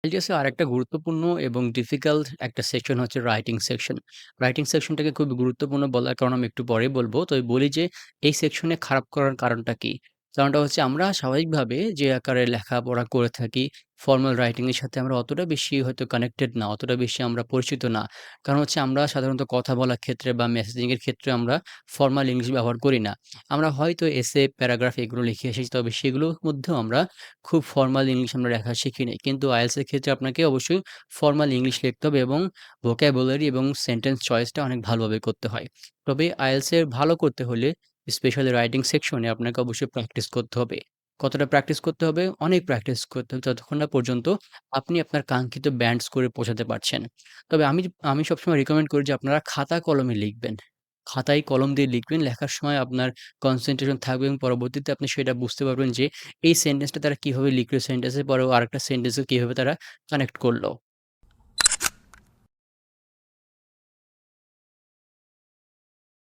IELTS এর আরেকটা গুরুত্বপূর্ণ এবং ডিফিকাল্ট একটা সেকশন হচ্ছে রাইটিং সেকশন। রাইটিং সেকশনটাকে খুব গুরুত্বপূর্ণ বলার কারণ আমি একটু পরেই বলব। তবে বলি যে এই সেকশনে খারাপ করার কারণটা কি? কারণটা হচ্ছে আমরা স্বাভাবিকভাবে যে আকারে লেখাপড়া করে থাকি, ফরমাল রাইটিং এর সাথে আমরা অতটা বেশি হয়তো কানেক্টেড না, অতটা বেশি আমরা পরিচিত না। কারণ হচ্ছে আমরা সাধারণত কথা বলার ক্ষেত্রে বা মেসেজিং এর ক্ষেত্রে আমরা ফরমাল ইংলিশ ব্যবহার করি না। আমরা হয়তো এসে, প্যারাগ্রাফ এগুলো লিখে এসেছি তবে সেগুলোর মধ্যেও আমরা খুব ফরমাল ইংলিশ আমরা লেখা শিখি নাই। কিন্তু IELTS এর ক্ষেত্রে আপনাকে অবশ্যই ফরমাল ইংলিশ লিখতে হবে এবং vocabulary এবং সেন্টেন্স চয়েসটা অনেক ভালোভাবে করতে হয়। তবে IELTS এর ভালো করতে হলে স্পেশালি রাইটিং সেকশনে আপনাকে অবশ্যই প্র্যাকটিস করতে হবে। কতটা প্র্যাকটিস করতে হবে? অনেক প্র্যাকটিস করতে হবে যতক্ষণ না পর্যন্ত আপনি আপনার কাঙ্ক্ষিত ব্যান্ড স্কোরে পৌঁছাতে পারছেন। তবে আমি সবসময় রিকমেন্ড করি যে আপনারা খাতা কলমে লিখবেন। খাতায় কলম দিয়ে লিখবেন। লেখার সময় আপনার কনসেনট্রেশন থাকবে এবং পরবর্তীতে আপনি সেটা বুঝতে পারবেন যে এই সেন্টেন্সটা তারা কিভাবে লিখলো সেন্টেন্সের পরেও আরেকটা সেন্টেন্সে কিভাবে তারা কানেক্ট করল।